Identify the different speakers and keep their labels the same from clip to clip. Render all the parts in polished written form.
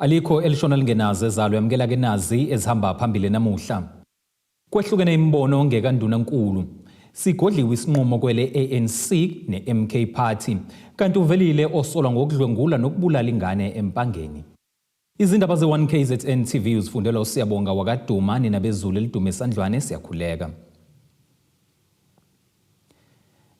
Speaker 1: Alikho elishona lingenazi ezalo yamkela ke nazi ezihamba phambili namuhla. Kwehlukene imbono ngekaNdunankulu. Sigodliwe isinqumo kwele ANC ne-MK Party, kanti uvelile osolwa ngokudlwengula nokubulala ingane empangeni. Izindaba ze-1 KZN TV uzifundelwa uSiyabonga wakwaDuma nabezulu elidume esandlwane siyakhuleka.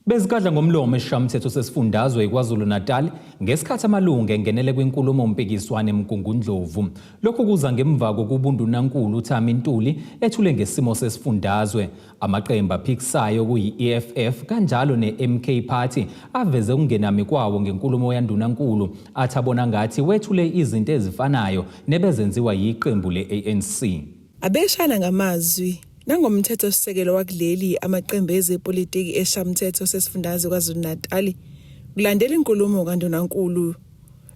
Speaker 1: Bezikadla ngomlomo esishayamathetho sesifundazwe KwaZulu-Natal ngesikhathi amalunga engenele kwinkulumo mpikiswano eMgungundlovu. Lokhu kuza ngemva kokubuNdunankulu uThami Ntuli ethule ngesimo sesifundazwe. Amaqembu aphikisayo kuyi-EFF kanjalo ne-MK Party aveze ukungenami kwawo ngenkulumo yaNdunankulu athi abona ngathi wethule izinto ezifanayo nebezenziwa yiqembu le-ANC.
Speaker 2: Abeshana ngamazwi nangomthetho sisekelo wakuleli amaqembu ezepolitiki esishayamathetho sesifundazwe KwaZulu-Natal kulandela inkulumo kaNdunankulu.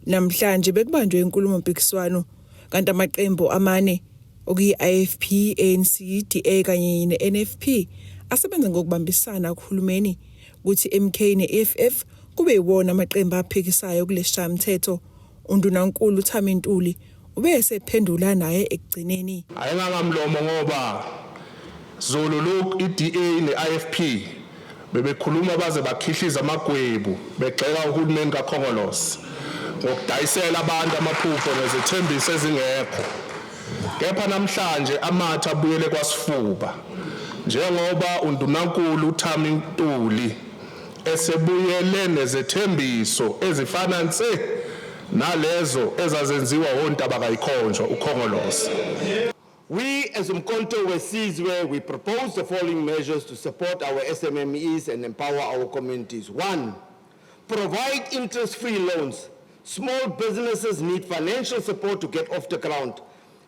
Speaker 2: Namhlanje bekubanjwe inkulumo mpikiswano kanti amaqembu amane okuyi-IFP, ANC, DA kanye ne-NFP asebenza ngokubambisana kuhulumeni ukuthi MK ne-EFF kube yiwona amaqembu aphikisayo kulesishayamathetho. uNdunankulu uThami Ntuli ube esephendula naye ekugcineni.
Speaker 3: Ayingamlomo ngoba Zulu i-DA ne-IFP bebekhuluma baze bakhihliza amagwebu begxeka uhulumeni kaKhongolose ngokudayisela abantu amaphupho nezithembiso ezingekho. Kepha namhlanje amatha abuyele kwasifuba njengoba uNdunankulu uThami Ntuli esebuyele nezithembiso ezifana nse nalezo ezazenziwa wontaba kayikhonjwa uKhongolose.
Speaker 4: We as Umkhonto weSizwe, we propose the following measures to support our SMMEs and empower our communities. 1, provide interest-free loans. Small businesses need financial support to get off the ground.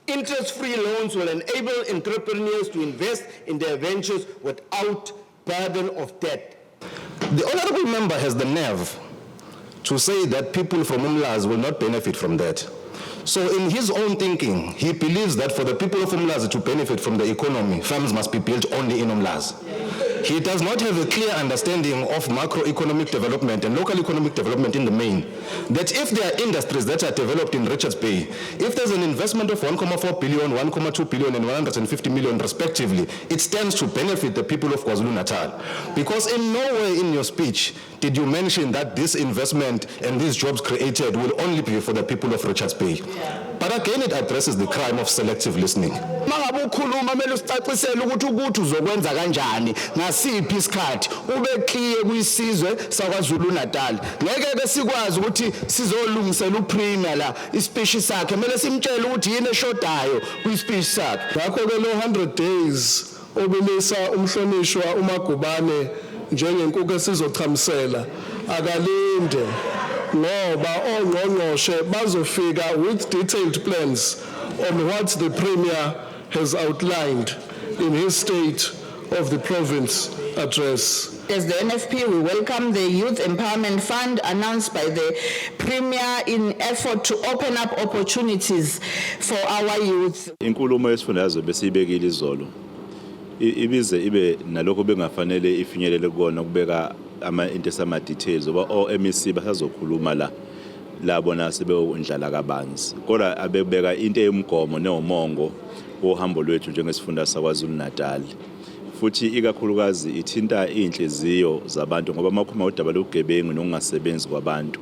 Speaker 4: Interest-free loans will enable entrepreneurs to invest in their ventures without burden of debt.
Speaker 5: The honorable member has the nerve to say that people from Umlazi will not benefit from that. So in his own thinking, he believes that for the people of Umlazi to benefit from the economy, farms must be built only in Umlazi. He does not have a clear understanding of macroeconomic development and local economic development in the main. That if there are industries that are developed in Richards Bay, if there's an investment of 1.4 billion, 1.2 billion and 150 million respectively, it stands to benefit the people of KwaZulu-Natal. Because in no way in your speech did you mention that this investment and these jobs created will only be for the people of Richards Bay. But again, it addresses the crime of selective listening.
Speaker 4: Mangabe ukhuluma mele usicacisele ukuthi uzokwenza kanjani ngasiphi isikhathi ube clear kwisizwe saKwaZulu-Natal. Ngeke ke sikwazi ukuthi sizolungisela uPremier la ispeech sakhe mele simtshele ukuthi yini eshodayo kwispeech sakhe.
Speaker 3: Ngakho ke lo 100 days obulisa umhlonishwa uMagubane njengenkukhu esizochamisela akalinde ngoba ongqongqoshe bazofika with detailed plans on what the Premier has outlined in his State of the Province address.
Speaker 6: As the NFP, we welcome the Youth Empowerment Fund announced by the Premier in effort to open up opportunities for our youth.
Speaker 7: Inkulumo yesifundazwe besibekile izolo. Ibize ibe nalokho bengafanele ifinyelele kona kubeka into sama details oba MEC basazokhuluma la bona sebeyondlala kabanzi. Kodwa abebeka into eyomgomo neomongo wohambo lwethu njengesifundazwe saKwaZulu-Natal. Futhi ikakhulukazi ithinta inhliziyo zabantu ngoba makhuma udaba lokugebengu nokungasebenzi kwabantu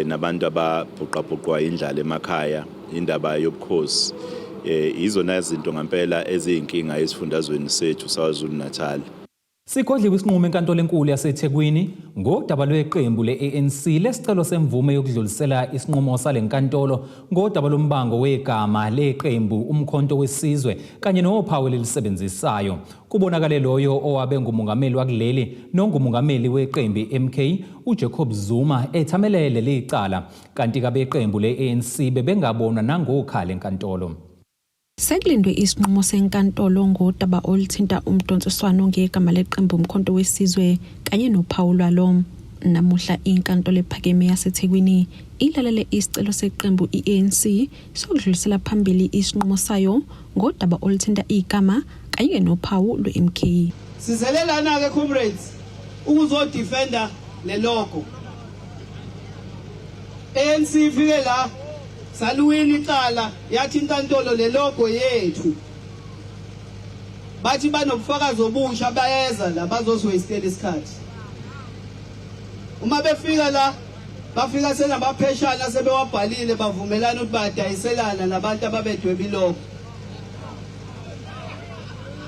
Speaker 7: nabantu ababhuqabhuqwa indlala emakhaya indaba yobukhosi izona izinto ngempela eziyinkinga esifundazweni sethu saKwaZulu-Natal.
Speaker 1: Sigodliwe isinqumo enkantolo enkulu yaseThekwini ngodaba lweqembu le-ANC lesicelo semvume yokudlulisela isinqumo salenkantolo ngodaba lombango wegama leqembu Umkhonto weSizwe kanye nophawu elilisebenzisayo. Kubonakale loyo owabe ngumongameli wakuleli nongumongameli weqembu MK uJacob Zuma ethamelele lecala kanti kabeqembu le-ANC bebengabonwa nangokhala enkantolo.
Speaker 8: Sekulindwe isinqumo senkantolo ngodaba oluthinta umdonsiswano ngegama leqembu Umkhonto weSizwe kanye nophawu lwalo. Namuhla inkantolo ephakeme yaseThekwini ilalele isicelo seqembu iANC sokudlulisela phambili isinqumo sayo ngodaba oluthinta igama kanye nophawu lweMK.
Speaker 9: Sizelelana ke comrades ukuzodefenda le logo. ANC ifike la saluwini icala yathi inkantolo le logo yethu bathi banobufakazi obusha bayeza la bazoswastela isikhathi uma befika la bafika senabapheshana sebewabhalile bavumelana ukuthi badayiselana nabantu ababedweba ilogo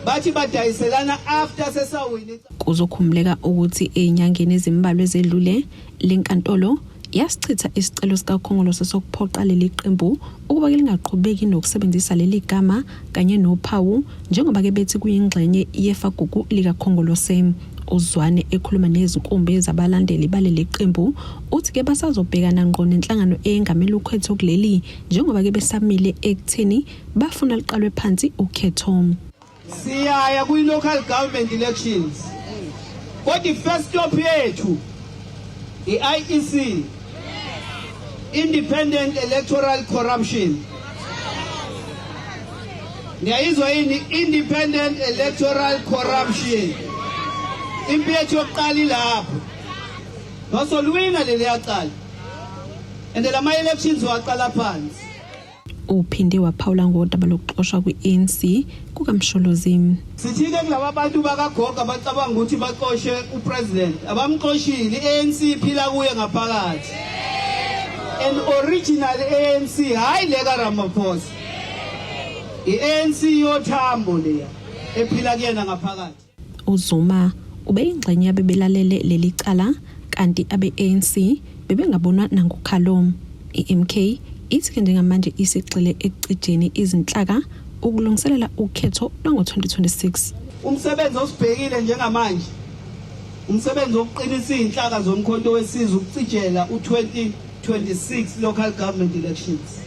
Speaker 9: bathi badayiselana after sesawini.
Speaker 8: Kuzokhumuleka ukuthi ezinyangeni ezimbalwa ezedlule lenkantolo yasichitha isicelo sikaKhongolose sokuphoqa leli qembu ukuba lingaqhubeki nokusebenzisa leli gama kanye nophawu njengoba ke bethi kuyingxenye yefagugu likaKhongolose. uZwane ekhuluma nezinkumbi zabalandeli baleli qembu uthi ke basazobhekana ngqo nenhlangano engamela ukhetho kuleli njengoba ke besamile ekutheni bafuna liqalwe phansi ukhetho.
Speaker 9: Siyaya kwi-local government elections. Kodwa first stop yethu i-IEC, Independent Electoral Corruption. Niyayizwa yini Independent Electoral Corruption? Impi yethu yokuqala ilapho. Nosolwina leli yaqala. And lama elections waqala phansi.
Speaker 8: Uphinde waphawula ngodaba lokuxoshwa kwe-ANC kukaMsholozi.
Speaker 9: Sithike kulabo abantu bakaGoga bacabanga ukuthi baxoshe upresident. Abamxoshile i-ANC iphila kuye ngaphakathi. An original ANC hayi leka Ramaphosa. I-ANC yothambo leya ephila kuyena ngaphakathi.
Speaker 8: uZuma ubeyingxenye yabebelalele leli cala kanti abe-ANC bebengabonwa nangokhalo. I-MK ithi njengamanje isigxile ekucijeni izinhlaka ukulungiselela ukhetho lwango-2026.
Speaker 9: Umsebenzi osibhekile njengamanje umsebenzi wokuqinisa izinhlaka zomkhonto wesizwe ukucijela u-2026 local government elections.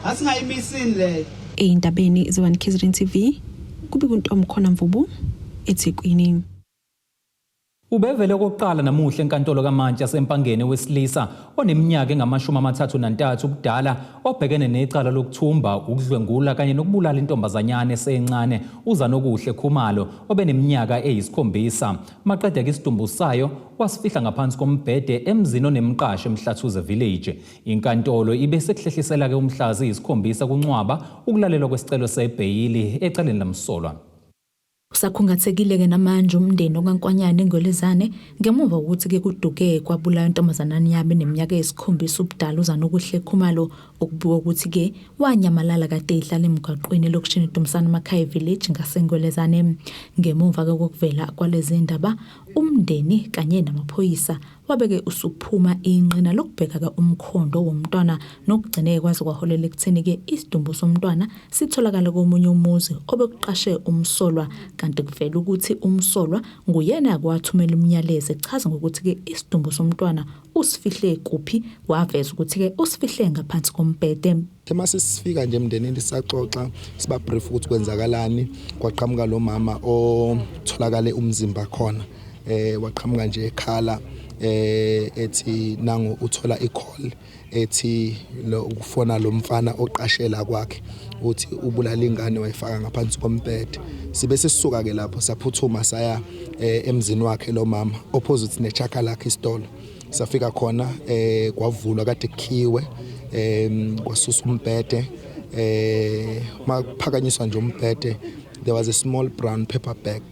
Speaker 9: Asingayimisini le.
Speaker 8: Ey'ndabeni ze-1 KZN TV kubika uNtomo Khona Mvubu eThekwini.
Speaker 1: Ubevele okokuqala namuhla enkantolo kaMantshi yaseMpangeni wesilisa oneminyaka engama-33 ubudala obhekene necala lokuthumba, ukudlwengula kanye nokubulala intombazanyana esencane uZanokuhle Khumalo obeneminyaka eyi7. Maqedeke isidumbu sayo wasifihla ngaphansi kombhede emzini onemqasho eMhlathuze Village. Inkantolo ibe sekuhlehlisela ke umhla ziyisi7 kuNcwaba ukulalelwa kwesicelo sebheyili ecaleni lamsolwa.
Speaker 10: Usakhungathekile ke namanje umndeni okaNkwanyane eNgolezane ngemuva ukuthi ke kuduke kwabulawa intombazanana yabe neminyaka eyi7 ubudala uZanokuhle Khumalo okubukwa ukuthi ke wanyamalala kade ehlala emgwaqweni lokishini Dumisana Makhaya Village ngaseNgolezane. Ngemuva kokuvela kwalezi ndaba umndeni kanye namaphoyisa wabeke usuphuma inqina lokubheka ke umkhondo womntwana nokugcineke kwaze kwaholela ekutheni ke isidumbu somntwana sitholakala komunye umuzi obekuqashe umsolwa kanti kuvela ukuthi umsolwa nguyena kwathumela umyalezo echaza ngokuthi ke isidumbu somntwana usifihle kuphi waveza ukuthi ke usifihle ngaphansi kombhede.
Speaker 11: Mase sifika nje emndenini sisaxoxa siba brief ukuthi kwenzakalani kwaqhamuka lo mama otholakale umzimba khona waqhamuka nje ekhala ethi nangu uthola icall ethi ukufona lo mfana oqashela kwakhe uthi ubulala ingane wayifaka ngaphansi kombhede. Sibe sisuka ke lapho saphuthuma saya emzini wakhe lo mama opposite nechaka lakhe isitolo. Safika khona kwavulwa kade kukhiwe kwasusa umbhede maphakanyiswa nje umbhede there was a small brown paper bag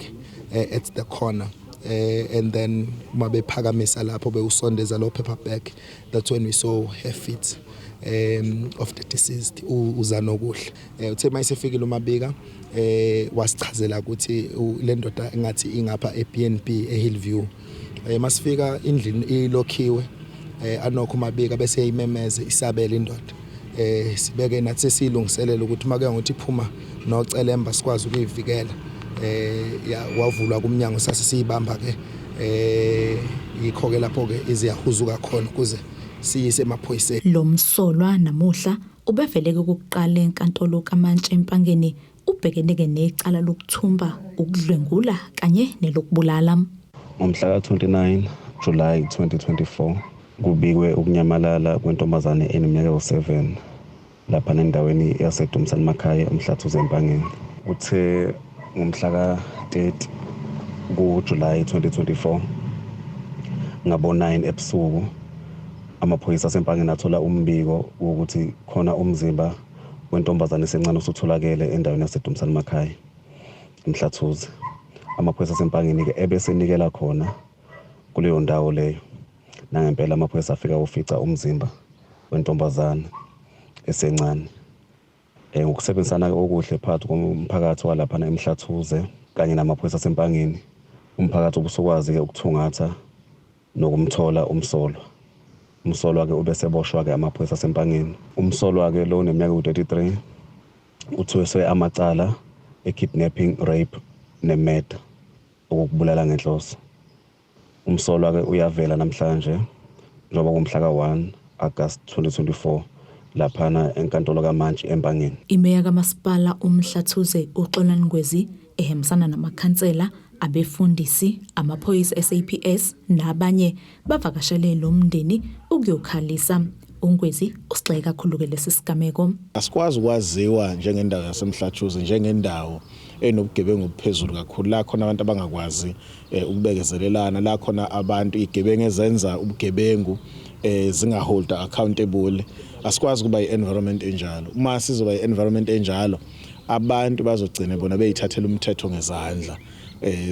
Speaker 11: at the corner. And then mabephakamisa lapho bewusondeza lo paper bag, that's when we saw her feet of the deceased uZanokuhle. Uthe mayisefikile uMabika wasichazela ukuthi le ndoda engathi ingapha eBNB eHillview. Masifika indlini ilokhiwe anokho uMabika bese eyimemeze isabela indoda. Sibeke nathi silungiselela ukuthi make ngokuthi iphuma nocelemba sikwazi ukuyivikela. Wavulwa kumnyango sase siyibamba ke yikho ke lapho ke iziyahuzuka khona ukuze siyise emaphoyiseni.
Speaker 10: Lo msolwa namuhla ubeveleke ukuqala enkantolo kaMantshi eMpangeni ubhekene ke necala lokuthumba, ukudlwengula kanye nelokubulala.
Speaker 12: Ngomhla ka-29 July 2024 kubikwe ukunyamalala kwentombazane eneminyaka ewu7 lapha endaweni yaseDumisana Makhaya eMhlathuze eMpangeni. Uthe ngomhla ka-30 kuJuly 2024 ngabo 9 ebusuku amaphoyisa asempangeni athola umbiko ukuthi khona umzimba wentombazane esencane osutholakele endaweni yaseDumsana Makhaya eMhlathuze. Amaphoyisa asempangeni ke ebesenikela khona kuleyo ndawo leyo. Nangempela amaphoyisa afika ufica umzimba wentombazane esencane. Ngokusebenzisana okuhle phakathi komphakathi walapha eMhlathuze kanye namaphoyisa asempangeni, umphakathi ubusukwazi ke ukuthungatha nokumthola umsolwa. Umsolwa ke ubeseboshwa ke amaphoyisa asempangeni. Umsolwa ke lo uneminyaka u-33 uthweswe amacala e-kidnapping, rape ne-murder, ukubulala ngenhloso. Umsolwa ke uyavela namhlanje njengoba kumhla ka-1 August 2024 laphana enkantolo kaMantshi empangeni.
Speaker 10: Imeya kaMasipala uMhlathuze uXolani Ngwezi ehambisana namakhansela, abefundisi, amaphoyisa SAPS nabanye bavakashele lo mndeni ukuyokhalisa. uNgwezi usigxeke kakhulu ke lesi sigameko.
Speaker 13: Asikwazi ukwaziwa njengendawo yaseMhlathuze njengendawo enobugebengu obuphezulu kakhulu, la khona abantu abangakwazi ukubekezelelana, la khona abantu igebengu ezenza ubugebengu zingaholda accountable. Asikwazi kuba i-environment enjalo. Uma sizoba i-environment enjalo, abantu bazogcina bona beyithathela umthetho ngezandla.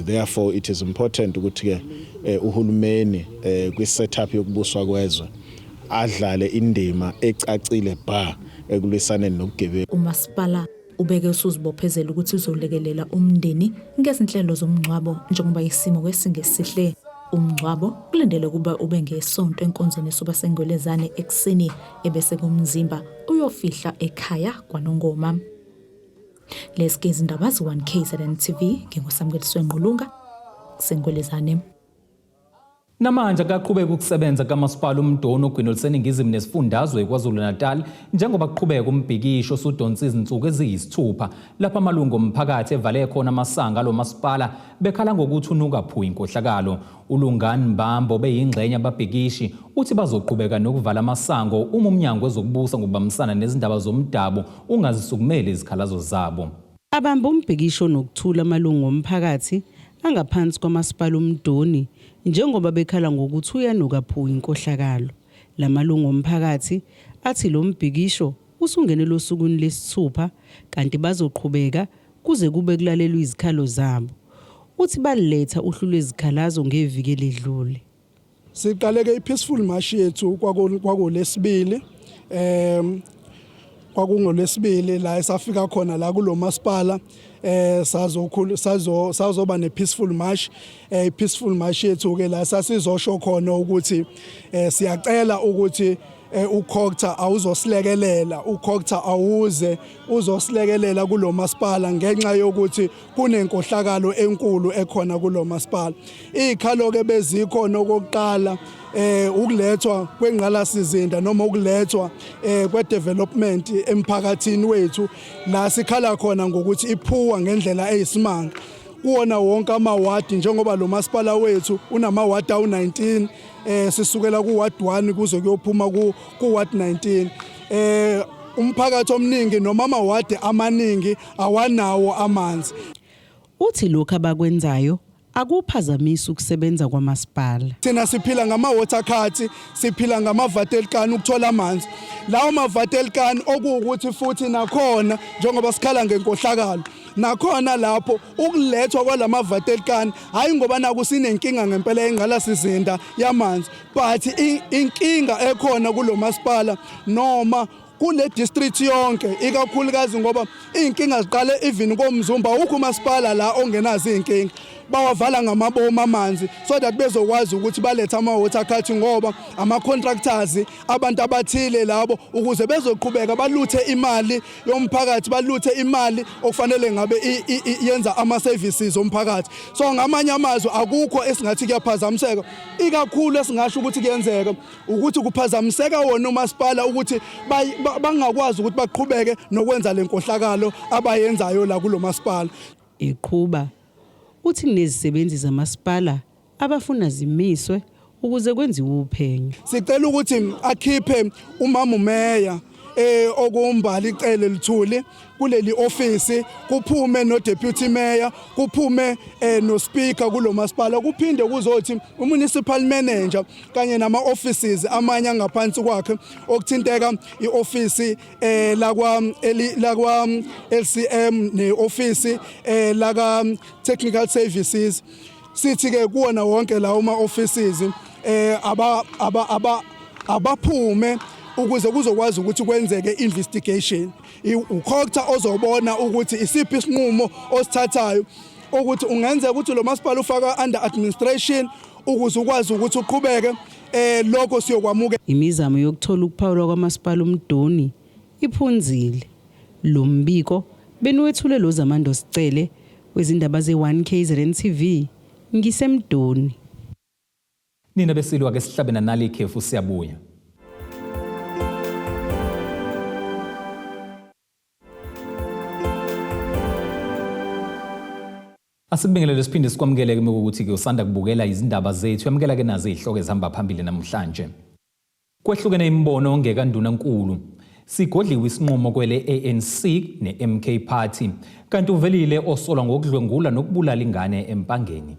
Speaker 13: Therefore it is important ukuthi ke uhulumeni kwi setup yokubuswa kwezwe adlale indima ecacile ekulwisaneni nobugebengu.
Speaker 10: uMasipala ubeke usuzibophezela ukuthi uzolekelela umndeni ngezinhlelo zomngcwabo njengoba isimo kwesingesihle. Umngcwabo kulendele kuba ube ngesonto enkonzweni sobaSengwelezane ekseni ebese kumzimba uyofihla ekhaya kwaNongoma. Lesikezi indaba zi1 KZN TV nginguSamkeliso Ngqulunga Sengwelezane.
Speaker 1: Namanje akaqhubeka ukusebenza kaMasipala uMdono ogwini oluseningizimu nesifundazwe KwaZulu-Natal njengoba kuqhubeka umbhikisho osudonsa izinsuku eziyisithupha lapha amalungu omphakathi evale khona amasanga lo masipala bekhala ngokuthi unukaphuya inkohlakalo. uLungani Mbambo beyingxenye ababhikishi uthi bazoqhubeka nokuvala amasango uma umnyango wezokubusa ngokubambisana nezindaba zomdabu ungazisukumele izikhalazo zabo.
Speaker 14: Abamba umbhikisho nokuthula amalungu omphakathi angaphansi kwaMasipala uMdoni njengoba bekhala ngokuthi uyanukaphuya inkohlakalo. Lamalungu omphakathi athi lo mbhikisho usungenele osukwini lesithupha kanti bazoqhubeka kuze kube kulalelwa izikhalo zabo. Uthi baliletha uhlu lwezikhalazo ngeviki ledlule.
Speaker 3: Siqaleke ipeaceful march yethu kwakulesibili kwakungolesibili la esafika khona la kulo masipala sazoba nepeaceful march. Peaceful march yethu ke la sasizosho khona ukuthi siyacela ukuthi uCokta awuzosilekelela, uCokta awuze uzosilekelela kulo masipala ngenxa yokuthi kunenkohlakalo enkulu ekhona kulo masipala. Izikhalo ke bezikhona okokuqala ukulethwa kwengqalasizinda noma ukulethwa kwedevelopment emphakathini wethu la sikhala khona ngokuthi iphuwa ngendlela eyisimanga kuona wonke amawadi njengoba lo masipala wethu unamawadi awu19 sisukela kuward 1 kuze kuyophuma kuward 19. Umphakathi omningi noma amawadi amaningi awanawo amanzi.
Speaker 14: Uthi lokho abakwenzayo akuphazamisa ukusebenza kwaMasipala.
Speaker 3: Thina siphila ngama-water cards, siphila ngama-vatelkan ukuthola amanzi. Lawo ma-vatelkan okuwukuthi futhi nakhona njengoba sikhala ngenkohlakalo nakhona lapho ukulethwa kwalama-vatelkan hayi ngoba naku sinenkinga ngempela engqalasizinda yamanzi, but inkinga ekhona kulo masipala noma kule district yonke ikakhulukazi ngoba inkinga ziqale even koMzumba ukho umasipala la ongenazo inkinga bawavala ngamabomu amanzi so that bezokwazi ukuthi balethe ama-water card ngoba ama-contractors abantu abathile labo ukuze bezoqhubeka baluthe imali yomphakathi, baluthe imali okufanele ngabe yenza ama-services omphakathi. So ngamanye amazwi akukho esingathi kuyaphazamiseka, ikakhulu esingasho ukuthi kuyenzeka ukuthi kuphazamiseka wona umasipala ukuthi bangakwazi ukuthi baqhubeke nokwenza lenkohlakalo abayenzayo la kulo masipala.
Speaker 14: Iqhuba uthi kunezisebenzi zaMasipala abafuna zimiswe ukuze kwenziwe uphenyo.
Speaker 3: Sicela ukuthi akhiphe umama umeya
Speaker 15: okumbali icele lithuli kuleli office kuphume no deputy mayor kuphume no speaker kulo masipala kuphinde kuzothi municipal manager kanye nama offices amanye angaphansi kwakhe okuthinteka ioffice lakwa LCM neoffice laka technical services sithi ke kuona wonke la uma offices abaphume ukuze kuzokwazi ukuthi kwenzeke investigation ukhokta ozobona ukuthi isiphi isinqumo osithathayo ukuthi ungenzeka ukuthi lo masipala ufaka under administration ukuze ukwazi ukuthi uqhubeke lokho siyokwamuke.
Speaker 14: Imizamo yokuthola ukuphawulwa kwamasipala uMdoni iphunzile. Lo mbiko benwethule lo Zamando Sicele wezindaba ze1KZN TV ngisemdoni.
Speaker 1: Nina besilwa ke sihlabena nali ikhefu siyabuya. Asibingelele siphinde sikwamukeleke ukuthi ke usanda kubukela izindaba zethu yamukela ke nazo izihloko ezihamba phambili namhlanje. Kwehlukene imbono ngekaNdunankulu sigodliwe isinqumo kwele ANC neMK Party kanti uvelile osolwa ngokudlwengula nokubulala ingane empangeni.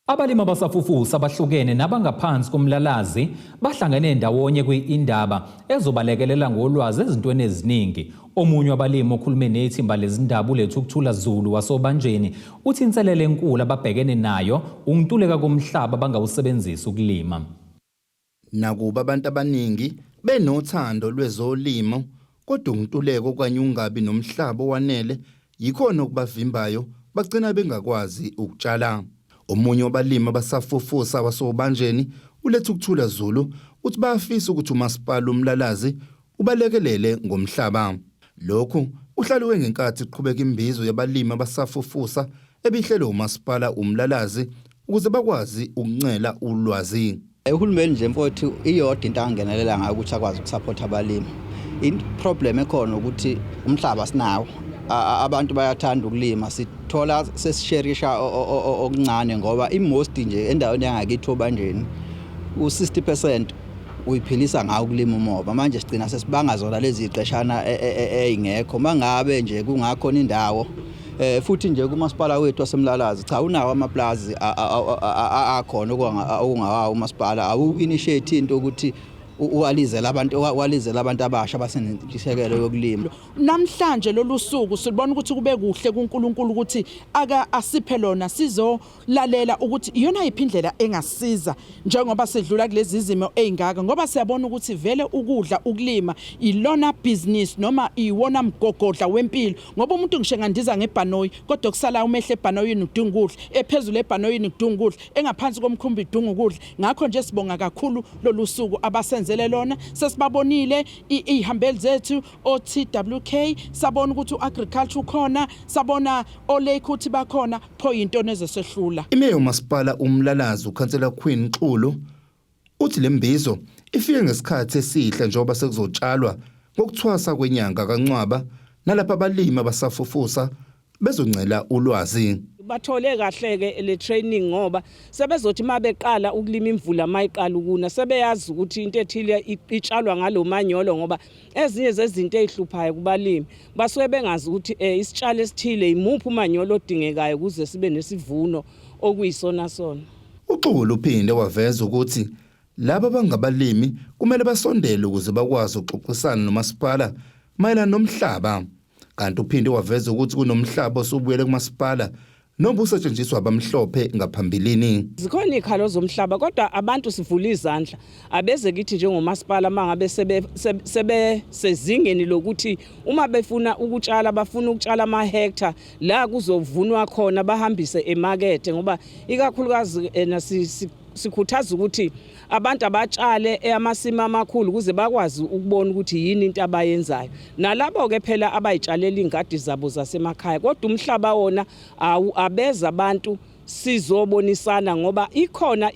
Speaker 1: Abalimi abasafufusa abahlukene nabangaphansi komlalazi bahlangene ndawonye kwiindaba ezobalekelela ngolwazi ezintweni eziningi. Omunye wabalimi okhulume nethimba lezindaba ulethu ukuthula Zulu wasobanjeni uthi inselele enkulu ababhekene nayo ukuntuleka komhlaba bangawusebenzisa ukulima.
Speaker 16: Nakuba abantu abaningi benothando lwezolimo kodwa ukuntuleka kanye ungabi nomhlaba owanele yikhona okubavimbayo bagcina bengakwazi ukutshala. Omunye wabalimi abasafufusa wasobanjeni ulethu ukuthula Zulu uthi bayafisa ukuthi umasipala umlalazi ubalekelele ngomhlaba. Lokhu uhlaluwe ngenkathi iqhubeka imbizo yabalimi abasafufusa ebihlelwe umasipala umlalazi ukuze bakwazi ukuncela ulwazi.
Speaker 17: Uhulumeni nje mfowethu iyodwa into angenelela ngayo ukuthi akwazi ukusupport abalimi. Problem ekhona ukuthi umhlaba sinawo. Abantu bayathanda ukulima sithola sesisherisha okuncane ngoba imost nje endaweni yangakithi obanjeni u60% uyiphilisa ngawo ukulima umoba. Manje sigcina sesibanga zona lezi iqeshana eyingekho mangabe nje kungakhona indawo futhi nje kumasipala wethu wasemlalazi cha unawo amaplazi akhona okungawawo umasipala awu-initiate into ukuthi walizela abantu abasha basenentshisekelo yokulima.
Speaker 18: Namhlanje lolu suku sibona ukuthi kube kuhle kuNkulunkulu ukuthi asiphe lona sizolalela ukuthi iyona iphindlela engasiza njengoba sedlula kulezi izimo ezingaka ngoba siyabona ukuthi vele ukudla ukulima ilona business noma iwona mgogodla wempilo ngoba umuntu ngisho ngandiza ngebhanoyi kodwa kusala umehle ebhanoyini udinga ukudla ephezulu ebhanoyini udinga ukudla engaphansi komkhumbi udinga ukudla ngakho nje sibonga kakhulu lolu suku abasenze lona sesibabonile ihambeli zethu OTWK sabona ukuthi uagriculture ukhona sabona olake uthi bakhona pho into nezesehlula.
Speaker 16: Imeyo masipala umlalazi ukhansela Queen Xulu uthi lembizo ifike ngesikhathi esihle njengoba sekuzotshalwa ngokuthwasa kwenyanga kaNcwaba nalapha abalimi abasafufusa bezoncela ulwazi.
Speaker 19: Bathole kahle ke le training ngoba sebezothi mabeqala ukulima imvula mayiqala ukuna sebeyazi ukuthi into ethile itshalwa ngalomanyolo ngoba ezinye zezinto ezihluphayo kubalimi basuke bengazi ukuthi isitshalo esithile imuphi umanyolo odingekayo ukuze sibe nesivuno okuyisona sona.
Speaker 16: Uxulu uphinde waveza ukuthi laba bangabalimi kumele basondele ukuze bakwazi ukuxoxisana nomasipala mayelana nomhlaba kanti uphinde waveza ukuthi kunomhlaba osubuyele kumasipala noma usetshenziswa abamhlophe ngaphambilini.
Speaker 19: Zikhona ikhalo zomhlaba kodwa abantu sivula izandla abeze kithi njengomasipala mangabe sebe sezingeni lokuthi uma befuna ukutshala bafuna ukutshala ama hectare la kuzovunwa khona bahambise emarket ngoba ikakhulukazi sikhuthaza ukuthi abantu abatshale eyamasima amakhulu kuze bakwazi ukubona ukuthi yini into abayenzayo nalabo ke phela abayitshalela ingadi zabo zasemakhaya kodwa umhlaba wona abeza abantu sizobonisana ngoba ukhona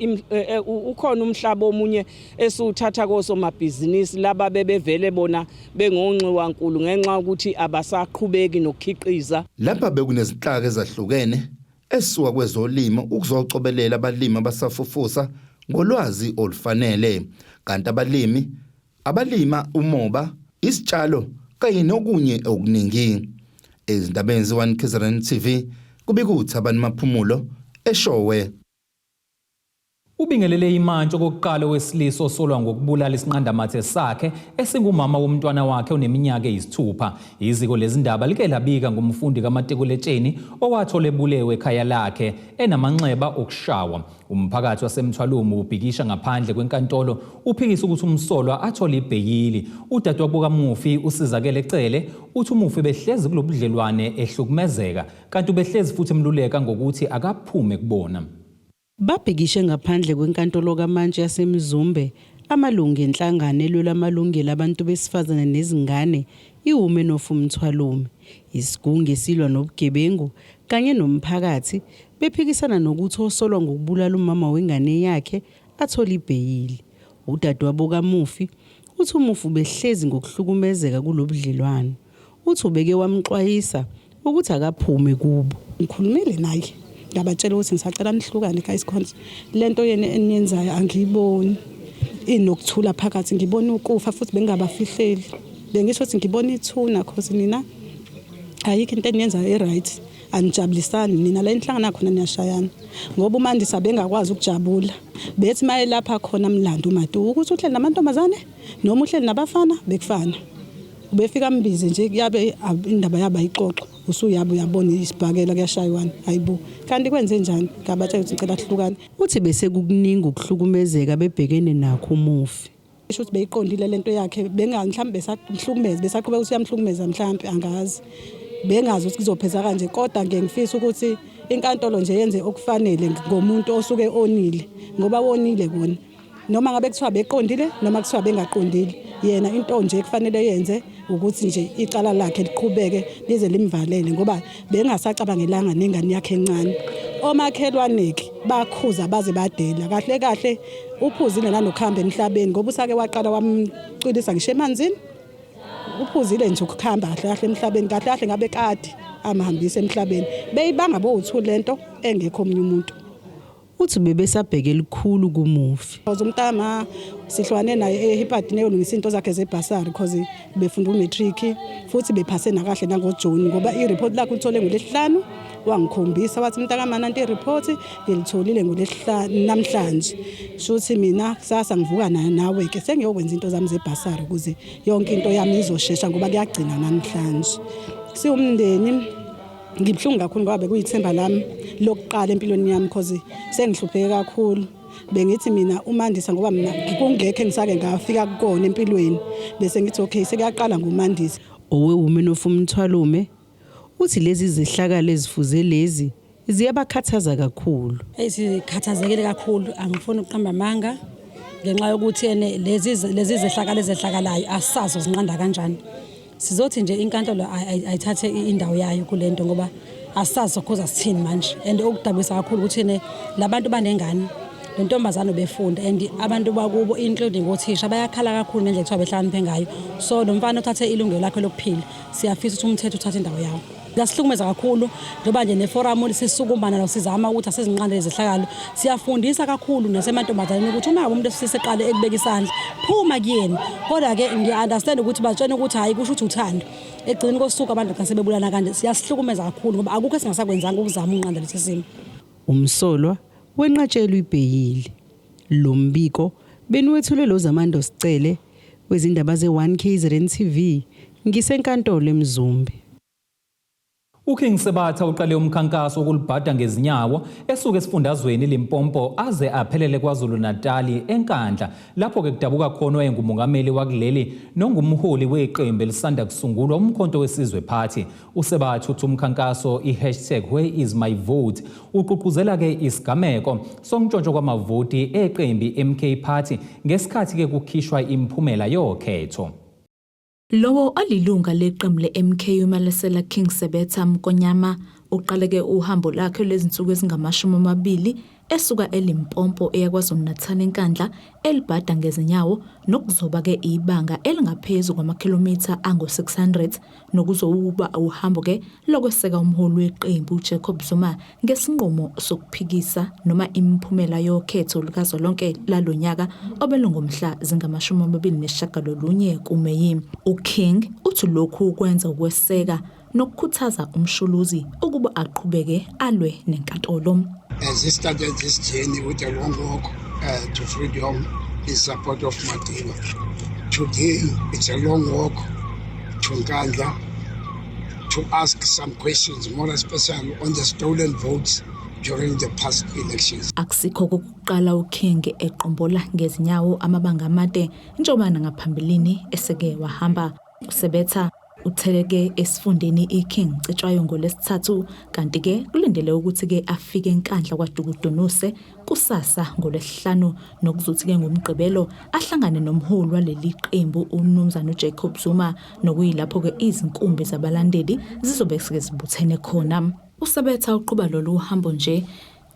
Speaker 19: umhlaba omunye esuthatha kosomabhizinisi laba bebevele bona bengonxiwa nkulu ngenxa ukuthi abasaqhubeki nokukhiqiza.
Speaker 16: Lapha bekunezinhlaka ezahlukene esisuka kwezolimo ukuzocobelela abalimi abasafufusa ngolwazi olufanele kanti abalima umoba isitshalo kanye nokunye okuningi. Ezindabeni ze-1 KZN TV kubikuthi abantu Maphumulo eShowe.
Speaker 1: Ubingelele imantshi okokuqala wesilisa osolwa ngokubulala isinqandamathe sakhe esingumama womntwana wakhe oneminyaka eyisithupha. Iziko lezindaba like labika ngumfundi kaMatekuletsheni owathola ebulewe ekhaya lakhe enamanxeba okushawa. Umphakathi waseMthwalume ubhikisha ngaphandle kwenkantolo uphikisa ukuthi umsolwa athole ibheyili. Udadewabo kaMufi usizakele ecele uthi uMufi behlezi kulobudlelwane ehlukumezeka kanti ubehlezi futhi emluleka ngokuthi akaphume kubona.
Speaker 14: Babhekishe ngaphandle kwenkantolo kaMantshi yaseMzumbe amalungu enhlangano elwela amalungelo abantu besifazane nezingane iWomen of Mthwalume, isigungu esilwa nobugebengu kanye nomphakathi bephikisana nokuthi osolwa ngokubulala umama wengane yakhe athola ibheyili. Udadewabo kaMufi uthi uMufi behlezi ngokuhlukumezeka kulobudlelwane. Uthi ubeke wamxwayisa ukuthi akaphume kubo.
Speaker 20: Ngikhulumile naye ngabatshela ukuthi ngisacela nihlukane guys cons lento yena eniyenzayo angiyiboni inokuthula phakathi ngibona ukufa futhi bengabafihleli bengisho ukuthi ngibona ithuna cause nina ayikho into eniyenzayo eright anijabulisani nina la enhlangana khona niyashayana ngoba uMandisa bengakwazi ukujabula bethi maye lapha khona mlando uMadu ukuthi uhleli namantombazane noma uhleli nabafana bekufana ubefika mbize nje yabe indaba yaba ixoxo usuyabo uyabona isibhakela kuyashaywana hayibo kanti kwenze njani ngabatshela ukuthi ngicela kuhlukane.
Speaker 14: Uthi bese kukuningi ukuhlukumezeka bebhekene nakho uMufi.
Speaker 20: Isho ukuthi beyiqondile lento yakhe benga mhlawumbe besahlukumeza besaqhubeka ukuthi uyamhlukumeza mhlawumbe angazi bengazi ukuthi kuzopheza kanje kodwa ngengifisa ukuthi inkantolo nje yenze okufanele ngomuntu osuke onile ngoba wonile kona noma ngabe kuthiwa beqondile noma kuthiwa bengaqondile yena into nje kufanele yenze ukuthi nje icala lakhe liqhubeke lize limvalele ngoba bengasacabangelanga nengane yakhe encane. Omakhelwaneki bakhuza baze badela kahle kahle uphuzile nanokuhamba emhlabeni ngoba usake waqala wamcwilisa ngisho emanzini uphuzile nje ukuhamba kahle kahle emhlabeni kahle kahle ngabe kade amahambisa emhlabeni beyibanga bowuthula lento engekho omunye umuntu.
Speaker 14: Uthi bebesabheke elikhulu kuMufi.
Speaker 20: Umntama sihlwane naye eHipadi neyolungisa into zakhe zebhasari because befunda umatric futhi bephase nakahle nangoJune ngoba ireport lakhe uthole ngolesihlanu wangikhombisa wathi mntakama nanti ireport ngilitholile ngolesihlanu namhlanje. Shuthi mina kusasa ngivuka nawe ke sengiyokwenza into zami zebhasari ukuze yonke into yami izoshesha ngoba kuyagcina namhlanje. Siwumndeni ngibhlungu kakhulu ngoba bekuyithemba lami lokuqala empilweni yami because sengihlupheke kakhulu. Bengithi mina uMandisa ngoba mina kungekho engisake ngafika kukona empilweni bese ngithi okay sekuyaqala nguMandisa.
Speaker 14: OweWomen of Mthwalume uthi lezi zihlakalo ezifuze lezi ziyabakhathaza kakhulu.
Speaker 21: Ezikhathazekile kakhulu angifuni uqamba amanga ngenxa yokuthi lezi zihlakalo ezehlakalayo asazo zinqanda kanjani. Sizothi nje inkantolo ayithathe indawo yayo kulento ngoba asazi ukhoza sithini manje and okudabisa kakhulu ukuthi labantu banengane lentombazana befunda and abantu bakubo including othisha bayakhala kakhulu ngendlela ethiwa behlakaniphe ngayo. So lo mfana uthathe ilungelo lakhe lokuphila siyafisa ukuthi umthetho uthathe indawo yawo. Yasihlukumeza kakhulu njengoba nje neforum lisisukumbana lo sizama ukuthi asizinqande izehlakalo siyafundisa kakhulu nasemantombazaneni ukuthi uma umuntu esiseqale ekubeka isandla phuma kuyena kodwa ke ngiunderstand ukuthi batshena ukuthi hayi kusho ukuthi uthando egcini kosuku abantu xa sebebulana kanje siyasihlukumeza kakhulu ngoba akukho esingasakwenzanga ukuzama unqanda lesi simo.
Speaker 14: Umsolwa wenqatshelwe ibheyili. Lo mbiko beniwethule lo Zamando Sicele wezindaba ze1 KZN TV ngisenkantolo eMzumbe.
Speaker 1: UKing Sebatha uqale umkhankaso wokulibhada ngezinyawo esuka esifundazweni Limpopo aze aphelele kwaZulu Natali eNkandla lapho ke kudabuka khona oyengumongameli wakuleli nongumholi weqembu elisanda kusungulwa umkhonto wesizwe party. USebatha uthi umkhankaso #WhereIsMyVote uququzela ke isigameko sokuntshontsho kwamavoti eqembu MK Party ngesikhathi ke kukhishwa imiphumela yokhetho.
Speaker 10: Lowo alilunga leqembu leMK uMalasela King Sebetha Mkonyama uqaleke uhambo lakhe lezinsuku ezingama20 esuka eLimpopo eya KwaZulu-Natal enkandla elibhada ngezinyawo nokuzoba ke ibanga elingaphezulu kwamakhilomitha angu-600 nokuzoba uhambo ke lokweseka umholi weqembu Jacob Zuma ngesinqumo sokuphikisa noma imiphumela yokhetho lukazwelonke lalonyaka obelungomhla zingama-29 kuMeyi. uKing uthi lokhu kwenza ukweseka nokukhuthaza umshuluzi ukuba aqhubeke alwe nenkantolo.
Speaker 2: As he started this journey with a long walk to freedom in support of Madiba. Today, it's a long walk to Nkandla to ask some questions, more especially on the stolen votes during the past elections.
Speaker 10: Akusikho kokuqala uKing eqombola ngezinyawo amabanga amade njobana ngaphambilini eseke wahamba. Usebetha utheleke esifundeni iKing citshwayo ngoLesithathu kanti ke kulindele ukuthi ke afike enkandla kwaDukudunuse kusasa ngoLesihlanu nokuzothi ke ngomgqibelo ahlangane nomholi waleli qembu uMnumzana uJacob Zuma nokuyilapho ke izinkumbi zabalandeli zizobe zibuthene khona. Usebetha uqhuba lolu hambo nje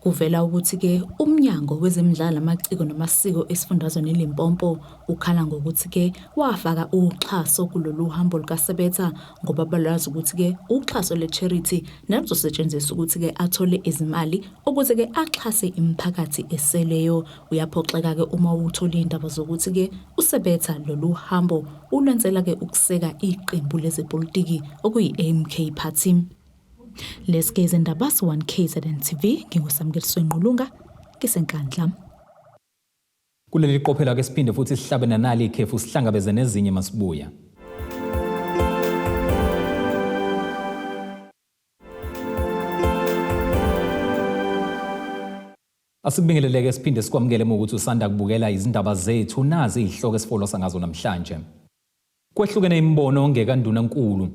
Speaker 10: kuvela ukuthi ke umnyango wezemidlalo amaciko namasiko esifundazweni eLimpopo ukhala ngokuthi ke wafaka uxhaso kulolu hambo lukaSebetha ngoba balazi ukuthi ke uxhaso le-charity naluzosetshenziswa ukuthi ke athole izimali ukuze ke axhase imiphakathi eseleyo. Uyaphoxeka ke uma uthola indaba zokuthi ke uSebetha lolu hambo ulwenzela ke ukuseka iqembu lezepolitiki okuyi-AMK Party. Leskeze indaba 1 KZN TV nginguSamkeliswe Nqulunga ngisenkandla.
Speaker 1: Kuleli qophela ke siphinde futhi sihlabena nali ikhefu sihlangabeze nezinye masibuya. Asibingeleleke siphinde sikwamukele ukuthi usanda kubukela izindaba zethu nazi izihloko esifolosa ngazo namhlanje. Kwehlukene imibono ngekanduna-nkulu.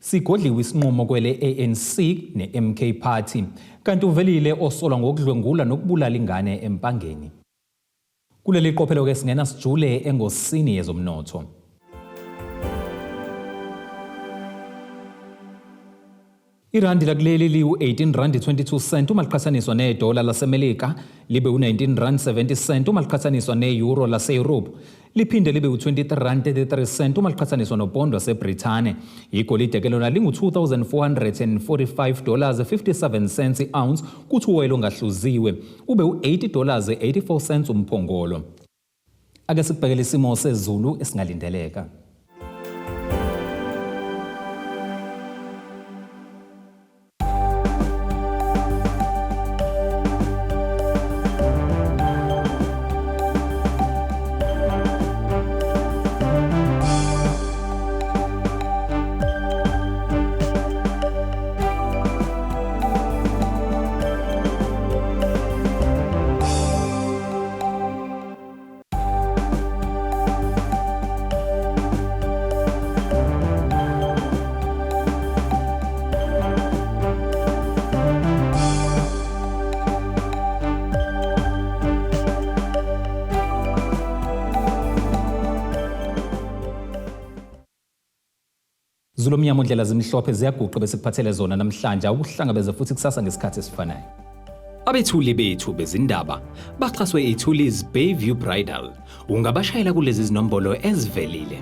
Speaker 1: Sigodliwe isinqumo kwele ANC ne-MK Party kanti uvelile osolwa ngokudlwengula nokubulala ingane empangeni. Kuleli qophelo ke singena sijule engosini yezomnotho. Irandi lakuleli liu-18.22 uma liqhathaniswa nedola laseMelika libe u-19.70 uma liqhathaniswa ne-euro lase-Europe liphinde libe u-23.33 uma liqhathaniswa nopondo waseBrithane. Igolide ke lona lingu-$2,445.57 i-ounce kuthi uwelo ongahluziwe ube u-$80.84 umphongolo. Ake sikubhekele isimo sezulu esingalindeleka. Zulomnyama undlela zimhlophe ziyaguqa bese kuphathele zona namhlanje ukuhlangabeza futhi kusasa ngesikhathi esifanayo. Abethuli bethu bezindaba baxhaswe iTulis Bayview Bridal. Ungabashayela kulezi zinombolo ezivelile.